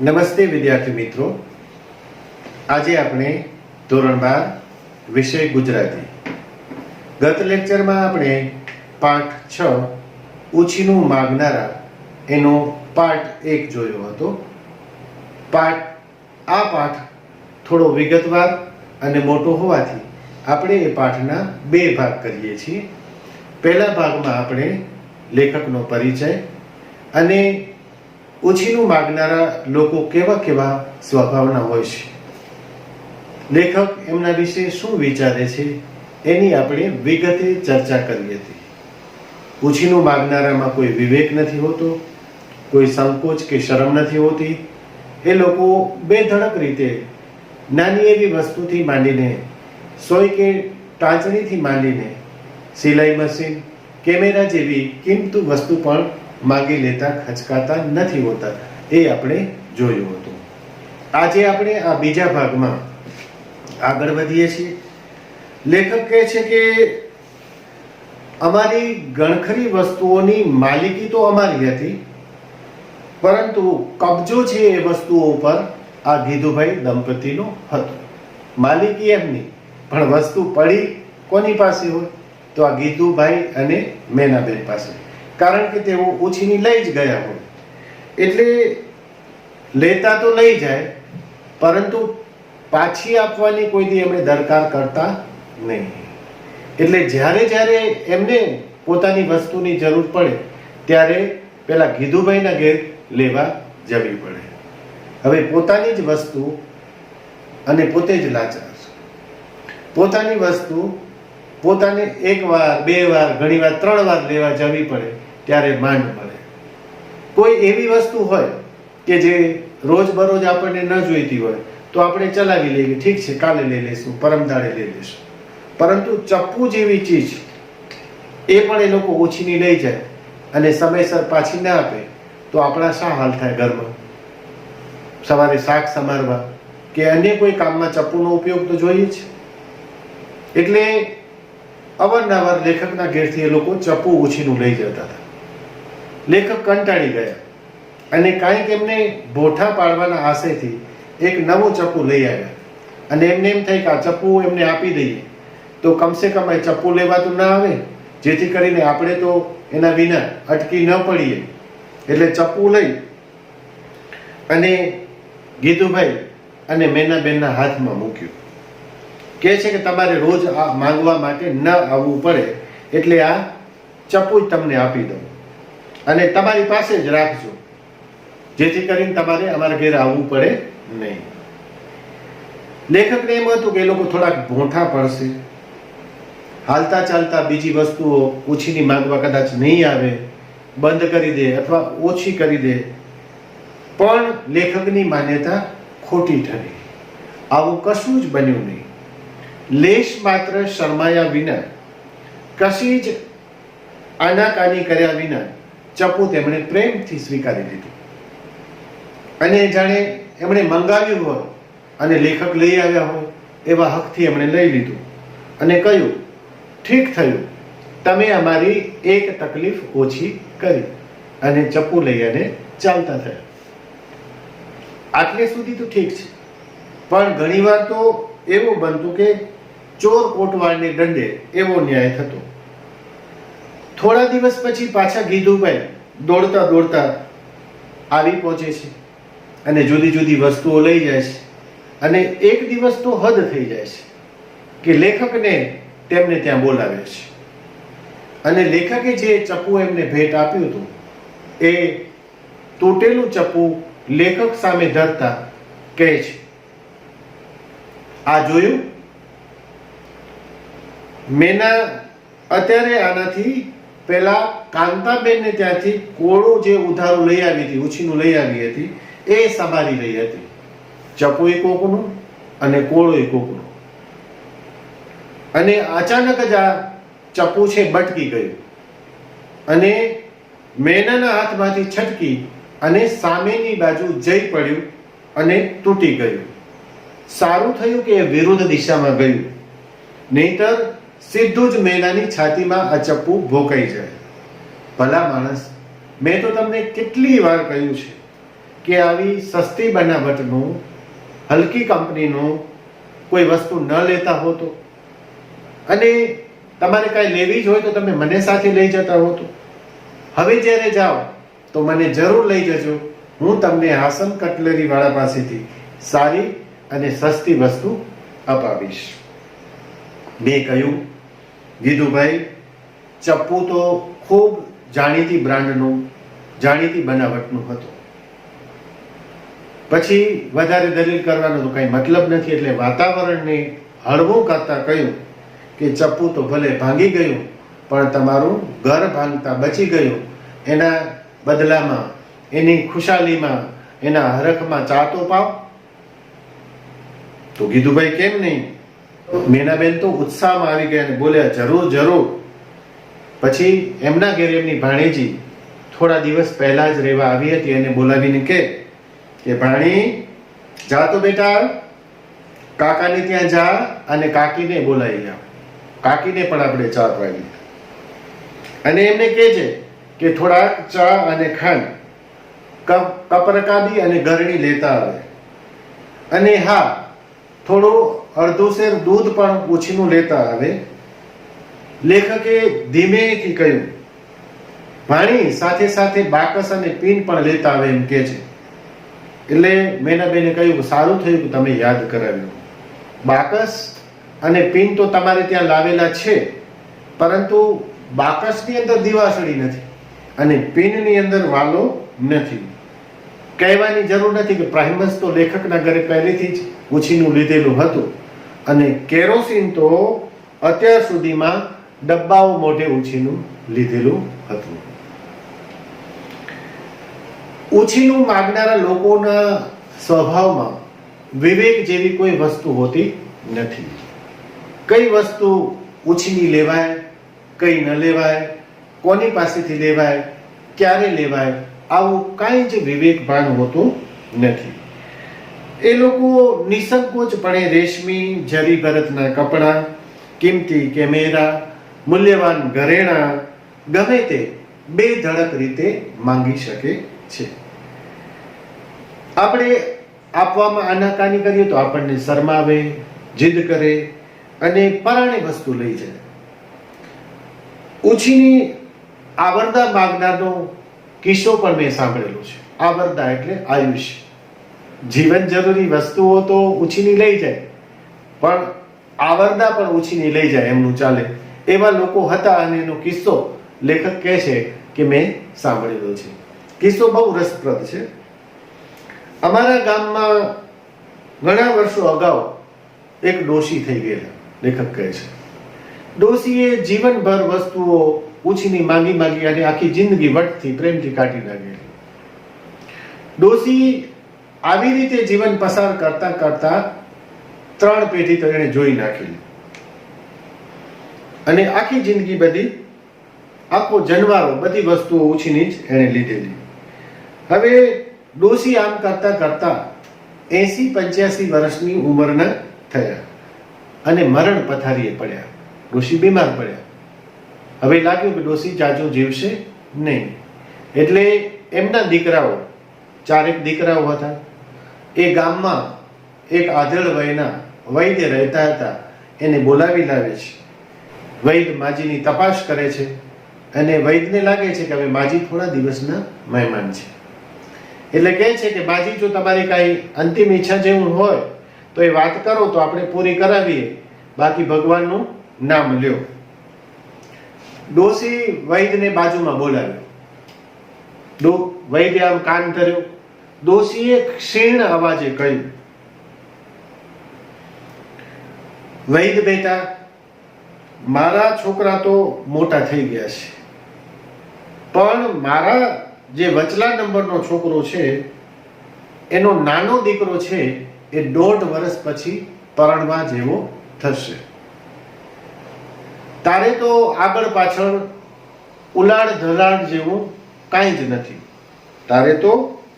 નમસ્તે વિદ્યાર્થી મિત્રો, આજે આપણે ધોરણ 12 વિષય ગુજરાતી. ગત લેક્ચરમાં આપણે પાઠ 6 ઉછીનું માગનારા એનો પાઠ 1 જોયો હતો. આ પાઠ થોડો વિગતવાર અને મોટો હોવાથી આપણે એ પાઠના 2 ભાગ કરીએ છીએ. પહેલા ભાગમાં આપણે લેખકનો પરિચય અને ઉછીનું માગનારા લોકો કેવા કેવા સ્વભાવના હોય છે, લેખક એમના વિશે શું વિચારે છે એની આપણે વિગતે ચર્ચા કરી હતી. ઉછીનું માગનારામાં કોઈ વિવેક નથી હોતો, કોઈ સંકોચ કે શરમ નથી હોતી. એ લોકો બેધડક રીતે નાની એવી વસ્તુથી માંડીને સોય કે ટાંચણીથી માંડીને સિલાઈ મશીન, કેમેરા જેવી કિંમતી વસ્તુ પણ માંગી લેતા ખચકાતા નથી હોતા. એ આપણે જોયું હતું. આજે આપણે આ બીજા ભાગમાં આગળ વધીએ છીએ. લેખક કહે છે કે અમારી ગણખરી વસ્તુઓની માલિકી તો અમારી હતી, પરંતુ કબજો છે એ વસ્તુઓ ઉપર આ ગીધુભાઈ દંપતીનો હતો. માલિકી એમની, પણ વસ્તુ પડી કોની પાસે હોય તો આ ગીધુભાઈ અને મેનાબેન પાસે. કારણ કે તેઓ ઉછીની લઈ જ ગયા હોય એટલે લેતા તો લઈ જાય, પરંતુ પાછી આપવાની કોઈ દી એમણે દરકાર કરતા નહીં. એટલે જ્યારે એમને પોતાની વસ્તુની જરૂર પડે ત્યારે પેલા ગીધુભાઈના ઘેર લેવા જવી પડે. હવે પોતાની જ વસ્તુ અને પોતે જ લાચાર, પોતાની વસ્તુ પોતાને 1 વાર 2 વાર ઘણીવાર 3 વાર લેવા જવી પડે ત્યારે માંડ મળે. કોઈ એવી વસ્તુ હોય કે જે રોજ બરોજ આપણને ન જોઈતી હોય તો આપણે ચલાવી લઈએ, ઠીક છે કાલે લઈ લઈશું, પરમદાડે લઈ લઈશું. પરંતુ ચપ્પુ જેવી ચીજ એ પણ એ લોકો ઓછીની લઈ જાય અને સમયસર પાછી ના આપે તો આપણા શા હાલ થાય ઘરમાં? સવારે શાક સમારવા કે અન્ય કોઈ કામમાં ચપ્પુનો ઉપયોગ તો જોઈએ જ. એટલે અવારનવાર લેખકના ઘેરથી એ લોકો ચપ્પુ ઉછીનું લઈ જતા હતા. લેખક કંટાળી ગયા અને કાંઈક એમને ભોઠા પાડવાના આશયથી એક નવું ચપ્પુ લઈ આવ્યા. અને એમને એમ થાય કે આ ચપ્પુ એમને આપી દઈએ તો કમસે કમ એ ચપ્પુ લેવાતું ના આવે, જેથી કરીને આપણે તો એના વિના અટકી ન પડીએ. એટલે ચપ્પુ લઈ અને ગીધુભાઈ અને મેનાબેનના હાથમાં મૂક્યું. કહે છે કે તમારે રોજ આ માંગવા માટે ન આવવું પડે, એટલે આ ચપ્પુ જ તમને આપી દઉં અને તમારી પાસે જ રાખજો, જેથી કરીને તમારે અમારા ઘેર આવવું પડે નહીં. લેખકને એમ હતું કે એ લોકો થોડાક ભોંઠા પડશે, હાલતા ચાલતા બીજી વસ્તુઓ ઓછીની માંગવા કદાચ નહીં આવે, બંધ કરી દે અથવા ઓછી કરી દે. પણ લેખકની માન્યતા ખોટી ઠરી. આવું કશું જ બન્યું નહીં. લેશ માત્ર શરમાયા વિના, કશી જ આનાકાની કર્યા વિના ચપ્પુ તેમણે પ્રેમથી સ્વીકારી લીધું. અને જાણે એમણે મંગાવ્યું હોય અને લેખક લઈ આવ્યા હોય એવા હકથી એમણે લઈ લીધું અને કહ્યું, ઠીક થયું, તમે અમારી એક તકલીફ ઓછી કરી. અને ચપ્પુ લઈ અને ચાલતા થયા. આટલે સુધી તો ઠીક છે, પણ ઘણીવાર તો એવું બનતું કે ચોર કોટવાળને દંડે એવો ન્યાય થતો. થોડા દિવસ પછી પાછા ગીધુભાઈ દોડતા દોડતા આવી પહોંચે છે અને જુદી જુદી વસ્તુઓ લઈ જાય છે. અને એક દિવસ તો હદ થઈ જાય છે કે લેખકને તેમને ત્યાં બોલાવે છે. અને લેખકે જે ચપ્પુ એમને ભેટ આપ્યું હતું એ તૂટેલું ચપ્પુ લેખક સામે ધરતા કહે છે, આ જોયું મેના? અત્યારે આનાથી પેલા કાંતાબેનને ત્યાંથી કોળું જે ઉધારું લઈ આવી હતી, ઉછીનું લઈ આવી હતી, એ સંભાળી રહી હતી. ચપ્પુ એ કોકનું અને કોળો એ કોકનું. અને અચાનક જ આ ચપ્પુ છે બટકી ગયું અને મેનાના હાથમાંથી છટકી અને સામેની બાજુ જઈ પડ્યું અને તૂટી ગયું. સારું થયું કે એ વિરુદ્ધ દિશામાં ગયું, નહીતર સીધું જ મેનાની છાતીમાં આ ચપ્પુ ભોકાઈ જાય. ભલા માણસ, મેં તો તમને કેટલી વાર કહ્યું છે કે આવી સસ્તી બનાવટનું, હલકી કંપનીનું કોઈ વસ્તુ ન લેતા હો તો, અને તમારે કાંઈ લેવી જ હોય તો તમે મને સાથે લઈ જતા હો તો હવે જ્યારે જાઓ તો મને જરૂર લઈ જજો. હું તમને હાસન કટલેરી વાળા પાસેથી સારી અને સસ્તી વસ્તુ અપાવીશ. મેં કહ્યું, ગીધુભાઈ, ચપ્પુ તો ખૂબ જાણીતી બ્રાન્ડનું, જાણીતી બનાવટનું હતું. પછી વધારે દલીલ કરવાનો તો કઈ મતલબ નથી, એટલે વાતાવરણને હળવું કરતા કહ્યું કે ચપ્પુ તો ભલે ભાંગી ગયું, પણ તમારું ઘર ભાંગતા બચી ગયું. એના બદલામાં, એની ખુશાલીમાં, એના હરખમાં ચા તો પાવ. તો ગીધુભાઈ, કેમ નહીં? મીનાબેન તો ઉત્સાહમાં આવી ગયા અને બોલ્યા, જરૂર જરૂર. પછી એમના ઘેર એમની ભાણેજી થોડા દિવસ પહેલા જ રહેવા આવી હતી અને બોલાવીને કે ભાણી, જા તો બેટા, કાકાને ત્યાં જા અને કાકીને બોલાવી જા. કાકીને પણ આપણે ચા પાડી અને એમને કહેજે કે થોડાક ચા અને ખાંડ, કપરકાબી અને ગરણી લેતા આવે. અને હા, થોડું અડધું શેર દૂધ પણ ઉછીનું લેતા આવે. લેખકે ધીમેથી કહ્યું, ભાણી, સાથે સાથે બાકસ અને પીન પણ લેતા આવે એમ કે છે. એટલે મેનાબેને કહ્યું, સારું થયું કે તમે યાદ કરાવ્યું. બાકસ અને પીન તો તમારે ત્યાં લાવેલા છે, પરંતુ બાકસની અંદર દીવાસળી નથી અને પીનની અંદર વાલો નથી. કહેવાની જરૂર નથી કે પ્રાઇમસ તો લેખકના ઘરે પહેલેથી જ ઉછીનું લીધેલું હતું અને કેરોસીન તો અત્યાર સુધીમાં ડબ્બાઓ મોઢે ઉછીનું લીધેલું હતું. ઉછીનું માગનારા લોકોના સ્વભાવમાં વિવેક જેવી કોઈ વસ્તુ હોતી નથી. કઈ વસ્તુ ઉછીની લેવાય, કઈ ન લેવાય, કોની પાસેથી લેવાય, ક્યારે લેવાય, આવું કાંઈ જ વિવેક ભાન હોતું નથી. એ લોકો નિસંકોચપણે રેશમી જરી ભરતના કપડાં, કિંમતી કેમેરા, મૂલ્યવાન ઘરેણાં ગમે તે બેધડક રીતે માંગી શકે છે. આપણે આપવામાં આનાકાની કરીએ તો આપણને શરમાવે, જીદ કરે અને પરાણે વસ્તુ લઈ જાય. ઉછીની આવરદા માગનારનો કિસ્સો પણ મેં સાંભળેલો છે. આવરદા એટલે આયુષ્ય. જીવન જરૂરી વસ્તુઓ તો ઉછીની લઈ જાય, પણ આવરદા પણ ઉછીની લઈ જાય એમનું ચાલે. એવા લોકો હતા અને એનો કિસ્સો લેખક કહે છે કે મેં સાંભળેલો છે. કિસ્સો બહુ રસપ્રદ છે. અમારા ગામમાં ઘણા વર્ષો અગાઉ એક ડોશી થઈ ગયેલા, લેખક કહે છે. ડોશીએ જીવનભર વસ્તુઓ ઉછીની માંગી માંગી અને આખી જિંદગી વટથી પ્રેમથી કાઢી નાખેલી. ડોશી આવી રીતે જીવન પસાર કરતા કરતા 3 પેઢી તો એને જોઈ નાખેલી અને આખી જિંદગી બધી, આખો જન્મારો, બધી વસ્તુઓ ઉછીની જ એને લીધેલી. હવે ડોશી આમ કરતા કરતા 80-85 વર્ષની ઉંમરના થયા અને મરણ પથારીએ પડ્યા. ડોશી બીમાર પડ્યા. હવે લાગ્યું કે ડોશી જાજો જીવશે નહીં. એટલે એમના દીકરાઓ, 4 દીકરાઓ હતા, એ ગામમાં એક આધેડ વયના વૈદ્ય રહેતા હતા. એને બોલાવી લાવે છે. વૈદ્ય માજીની તપાસ કરે છે અને વૈદ્યને લાગે છે કે હવે માજી થોડા દિવસના મહેમાન છે. એટલે કહે છે કે માજી, જો તમારી કાંઈ અંતિમ ઈચ્છા જેવું હોય તો એ વાત કરો તો આપણે પૂરી કરાવીએ, બાકી ભગવાનનું નામ લ્યો. ડોશી વૈદ્યને બાજુમાં બોલાવ્યો. વૈદ્ય આમ કાન ધર્યો. ડોશીએ ક્ષીણ અવાજે કહ્યું, વૈદ્ય બેટા, મારા છોકરા તો મોટા થઈ ગયા છે, પણ મારા જે વચલા નંબરનો છોકરો છે, એનો નાનો દીકરો છે, એ 1.5 વર્ષ પછી પરણવા જેવો થશે. તારે તો આગળ પાછળ ઉલાડ ધલાડ જેવું કાંઈ જ નથી. તારે તો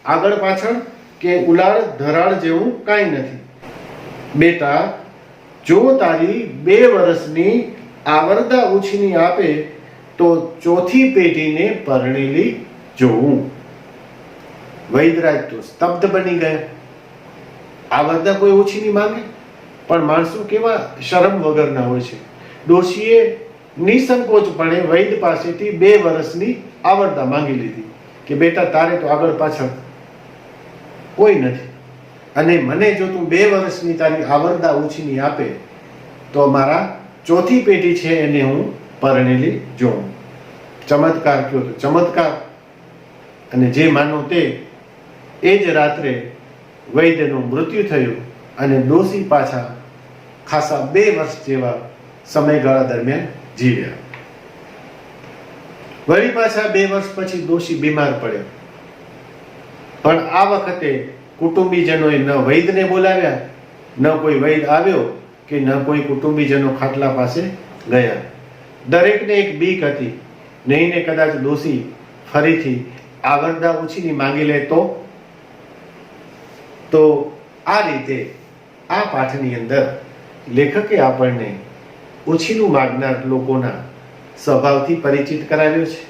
આગળ પાછળ કે ઉલાડ ધરાડ જેવું કાંઈ નથી. બેટા, જો તારી 2 વર્ષની આવરદા ઉછીની આપે તો 4થી પેઢીને પરણેલી જોઉં. વૈદરાજ તો સ્તબ્ધ બની ગયા. આવરદા કોઈ ઓછી નહીં માંગે, પણ માણસો કેવા શરમ વગરના હોય છે. ડોશીએ નિસંકોચપણે વૈદ પાસેથી 2 વર્ષની આવરદા માંગી લીધી કે બેટા તારે તો આગળ પાછળ કોઈ નથી, અને મને જો તું 2 વર્ષની તારી આવરદા ઉછીની આપે તો મારા ચોથી પેઢી છે એને હું પરણેલી જોઉં. ચમત્કાર કયો તો ચમત્કાર. અને જે માનો તે એ જ રાત્રે વૈદ્યનું મૃત્યુ થયું અને ડોશી પાછા ખાસા 2 વર્ષ જેવા સમયગાળા દરમિયાન જીવ્યા. વળી પાછા 2 વર્ષ પછી ડોશી બીમાર પડ્યો, પણ આ વખતે કુટુંબીજનોએ ન વૈદને બોલાવ્યા, ન કોઈ વૈદ આવ્યો કે ન કોઈ કુટુંબીજનો ખાટલા પાસે ગયા. દરેકને એક બીક હતી, નહીં ને કદાચ ડોશી ફરીથી આવરદા ઉછીની માંગી લે તો આ રીતે આ પાઠની અંદર લેખકે આપણને ઉછીનું માગનાર લોકોના સ્વભાવથી પરિચિત કરાવ્યો છે.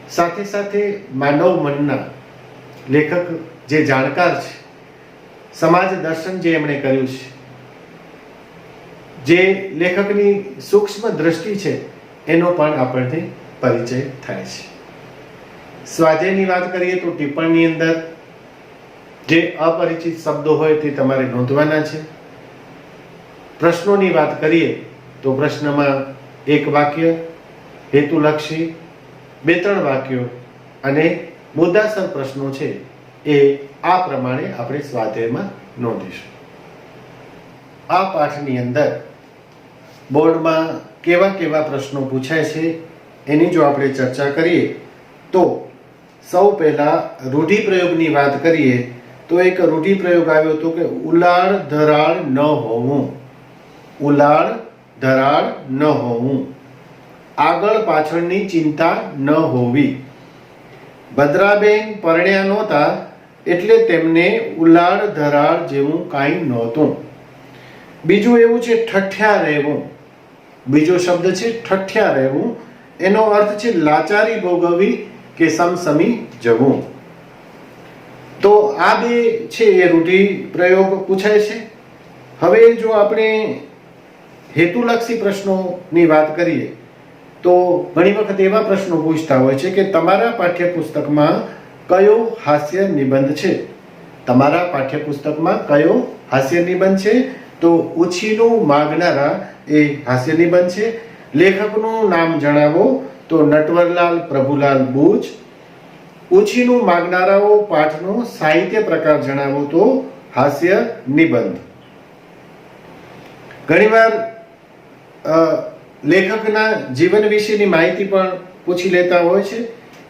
સાથે સાથે માનવ મનના લેખક જે જાણકાર છે, સમાજ દર્શન જે એમણે કર્યું છે, જે લેખકની સૂક્ષ્મ દ્રષ્ટિ છે, એનો પણ આપણને પરિચય થાય છે. સ્વાધ્યાયની વાત કરીએ તો ટિપ્પણીની અંદર જે અપરિચિત શબ્દો હોય તે તમારે નોંધવાના છે. પ્રશ્નોની વાત કરીએ તો પ્રશ્નમાં 1 વાક્ય, હેતુલક્ષી 2-3 વાક્યો અને મુદ્દાસર પ્રશ્નો છે એ આ પ્રમાણે આપણે સ્વાધ્યાયમાં નોંધીશું. આ પાઠની અંદર બોર્ડમાં કેવા કેવા પ્રશ્નો પૂછાય છે એની જો આપણે ચર્ચા કરીએ તો સૌ પહેલા રૂઢિપ્રયોગની વાત કરીએ તો એક રૂઢિપ્રયોગ આવ્યો હતો કે ઉલાળ ધરાળ ન હોવું. ઉલાળ ધરાળ ન હોવું, આગળ પાછળની ચિંતા ન હોવી. ભદ્રાબેન પરણ્યા નહોતા એટલે તેમને ઉલાળ ધરાળ જેવું કાંઈ નહોતું. બીજું એવું છે ઠઠ્યા રહેવું. બીજો શબ્દ છે ઠઠ્યા રહેવું, એનો અર્થ છે લાચારી ભોગવવી કે સમસમી જવું. તો આ 2 છે એ રૂઢિ પ્રયોગ પૂછાય છે. હવે જો આપણે હેતુલક્ષી પ્રશ્નોની વાત કરીએ તો ઘણી વખત એવા પ્રશ્નો પૂછતા હોય છે કે તમારા પાઠ્યપુસ્તકમાં કયો હાસ્ય નિબંધ છે. તમારા પાઠ્યપુસ્તકમાં કયો હાસ્ય નિબંધ છે? તો ઉછીનું માગનારા એ હાસ્ય નિબંધ છે. લેખકનું નામ જણાવો તો નટવરલાલ પ્રભુલાલ બુચ. ઉછીનું માગનારાઓ પાઠનો સાહિત્ય પ્રકાર જણાવો તો હાસ્ય નિબંધ. ઘણીવાર લેખકના જીવન વિશેની માહિતી પણ પૂછી લેતા હોય છે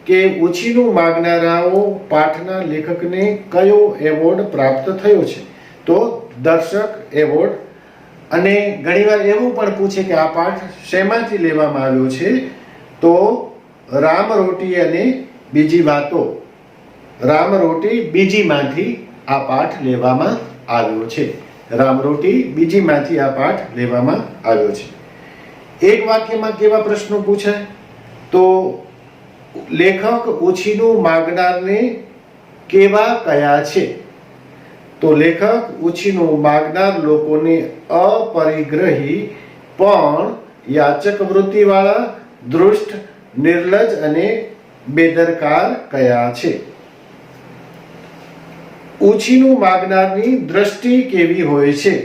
કે ઉછીનું માગનારાઓ પાઠના લેખકને કયો એવોર્ડ પ્રાપ્ત થયો છે, તો દર્શક એવોર્ડ. અને ઘણીવાર એવું પણ પૂછે કે આ પાઠ શેમાંથી લેવામાં આવ્યો છે, તો રામ રોટી અને બીજી વાતો, રામ રોટી બીજીમાંથી આ પાઠ લેવામાં આવ્યો છે. રામ રોટી બીજીમાંથી આ પાઠ લેવામાં આવ્યો છે. એક વાક્યમાં કેવા પ્રશ્નો પૂછાય તો લેખક ઉછીનું માગનારને કેવા કયા છે, તો લેખક ઉછીનું માગનાર લોકોને અપરિગ્રહી પણ યાચક વૃત્તિવાળા, દૃષ્ટ, નિર્લજ અને બેદરકાર કયા છે. ઉછીનું માગનારની દ્રષ્ટિ કેવી હોય છે,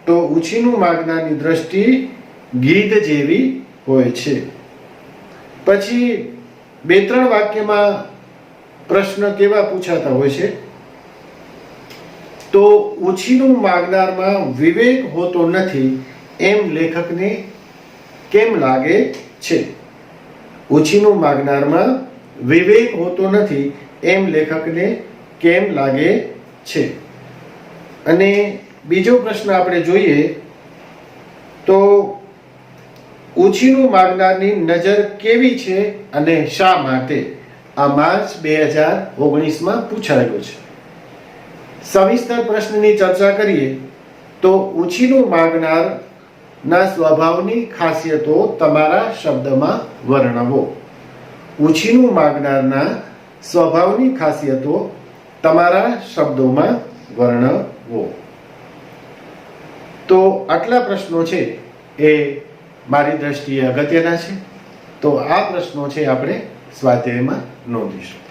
તો ઉછીનું માગનારની દ્રષ્ટિ ગીધ જેવી હોય છે. પછી 2-3 વાક્યમાં પ્રશ્ન કેવા પૂછાતા હોય છે, તો ઉછીનું માગનારમાં વિવેક હોતો નથી એમ લેખકને કેમ લાગે છે. ઉછીનું માગનારમાં વિવેક હોતો નથી એમ લેખકને કેમ લાગે છે. અને બીજો પ્રશ્ન આપણે જોઈએ તો ઉછીનું માગનારની નજર કેવી છે અને શા માટે, આ માર્ચ 2019માં પૂછાયેલો છે. સવિસ્તર પ્રશ્નની ચર્ચા કરીએ તો ઉછીનું માગનાર ના સ્વભાવની ખાસિયતો તમારા શબ્દમાં વર્ણવો. ઉછીનું માગનારના સ્વભાવની ખાસિયતો તમારા શબ્દોમાં વર્ણવો. તો આટલા પ્રશ્નો છે એ મારી દ્રષ્ટિએ અગત્યના છે. તો આ પ્રશ્નો છે આપણે સ્વાધ્યાયમાં નોંધીશું.